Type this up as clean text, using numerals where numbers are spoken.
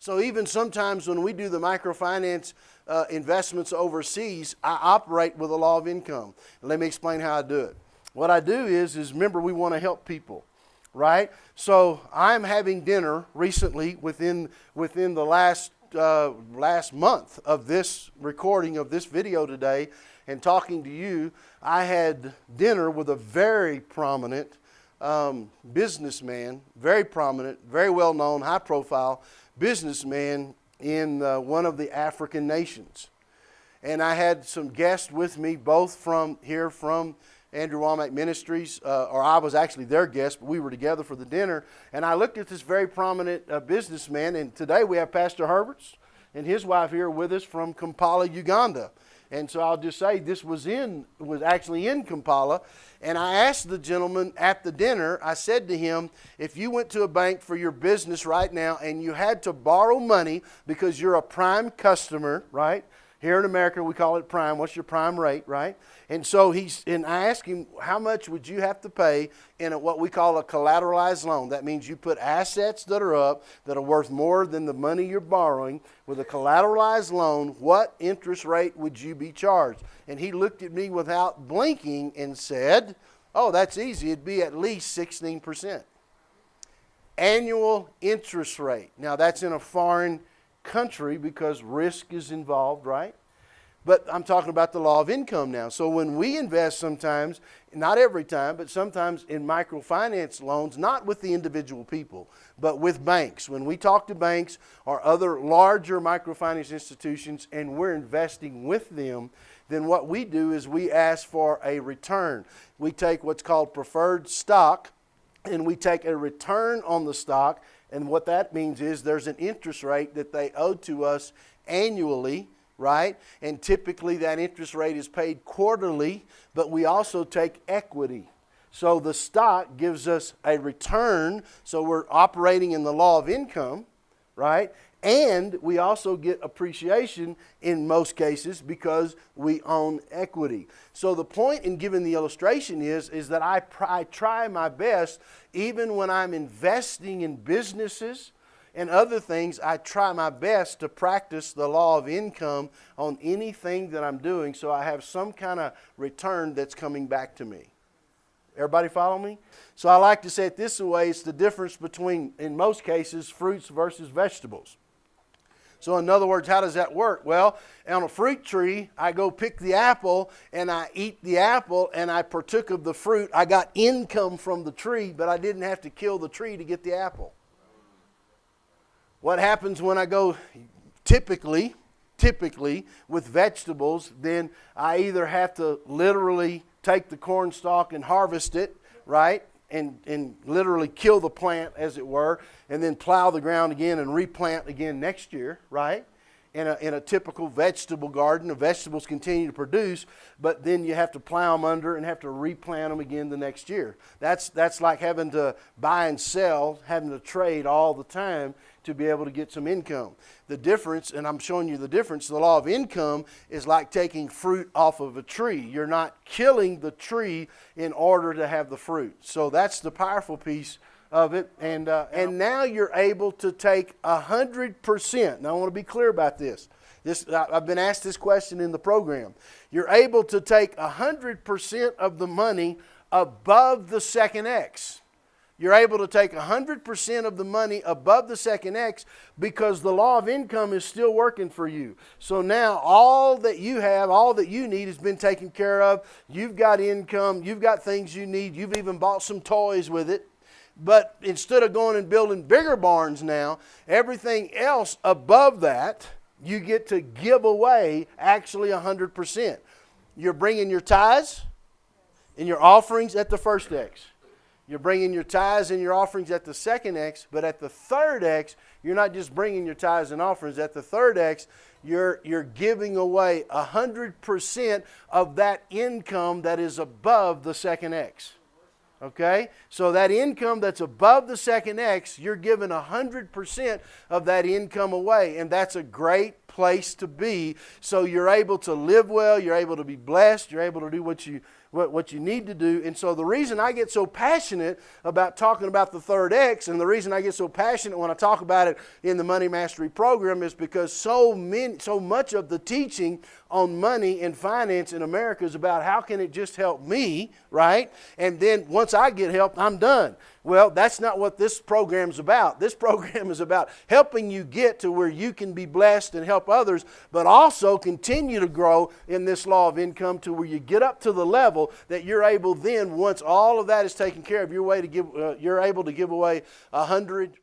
So even sometimes when we do the microfinance investments overseas, I operate with a law of income. And let me explain how I do it. What I do is remember, we want to help people, right? So I'm having dinner recently within the last month of this recording of this video today and talking to you. I had dinner with a very prominent businessman, very prominent, very well known, high profile businessman in one of the African nations. And I had some guests with me, both from Andrew Wommack Ministries, or I was actually their guest, but we were together for the dinner. And I looked at this very prominent businessman, and today we have Pastor Herberts and his wife here with us from Kampala, Uganda. And so I'll just say this was actually in Kampala. And I asked the gentleman at the dinner, I said to him, if you went to a bank for your business right now and you had to borrow money because you're a prime customer, right? Here in America, we call it prime. What's your prime rate, right? And so I asked him, how much would you have to pay in what we call a collateralized loan? That means you put assets that are up that are worth more than the money you're borrowing. With a collateralized loan, what interest rate would you be charged? And he looked at me without blinking and said, oh, that's easy. It'd be at least 16%. Annual interest rate. Now, that's in a foreign country because risk is involved, right? But I'm talking about the law of income now. So when we invest sometimes, not every time, but sometimes in microfinance loans, not with the individual people, but with banks. When we talk to banks or other larger microfinance institutions and we're investing with them, then what we do is we ask for a return. We take what's called preferred stock and we take a return on the stock. And what that means is there's an interest rate that they owe to us annually, right? And typically that interest rate is paid quarterly, but we also take equity. So the stock gives us a return, so we're operating in the law of income, right? And we also get appreciation in most cases because we own equity. So the point in giving the illustration is that I try my best, even when I'm investing in businesses and other things, I try my best to practice the law of income on anything that I'm doing so I have some kind of return that's coming back to me. Everybody follow me? So I like to say it this way, it's the difference between, in most cases, fruits versus vegetables. So in other words, how does that work? Well, on a fruit tree, I go pick the apple and I eat the apple and I partook of the fruit. I got income from the tree, but I didn't have to kill the tree to get the apple. What happens when I go typically with vegetables, then I either have to literally take the corn stalk and harvest it, right? And literally kill the plant, as it were, and then plow the ground again and replant again next year, right? In a typical vegetable garden, the vegetables continue to produce, but then you have to plow them under and have to replant them again the next year. That's like having to buy and sell, having to trade all the time to be able to get some income. The difference, and I'm showing you the difference, the law of income is like taking fruit off of a tree. You're not killing the tree in order to have the fruit. So that's the powerful piece of it. And now you're able to take 100%. Now I want to be clear about this. I've been asked this question in the program. You're able to take 100% of the money above the second X. You're able to take 100% of the money above the second X because the law of income is still working for you. So now all that you have, all that you need has been taken care of. You've got income. You've got things you need. You've even bought some toys with it. But instead of going and building bigger barns now, everything else above that, you get to give away actually 100%. You're bringing your tithes and your offerings at the first X. You're bringing your tithes and your offerings at the second X, but at the third X, you're not just bringing your tithes and offerings. At the third X, you're giving away 100% of that income that is above the second X. Okay? So that income that's above the second X, you're giving 100% of that income away, and that's a great place to be. So you're able to live well, you're able to be blessed, you're able to do what what you need to do. And so the reason I get so passionate about talking about the third X, and the reason I get so passionate when I talk about it in the Money Mastery program, is because so much of the teaching on money and finance in America is about how can it just help me, right? And then once I get help, I'm done. Well, that's not what this program is about. This program is about helping you get to where you can be blessed and help others, but also continue to grow in this law of income to where you get up to the level that you're able then, once all of that is taken care of, you're able to give away 100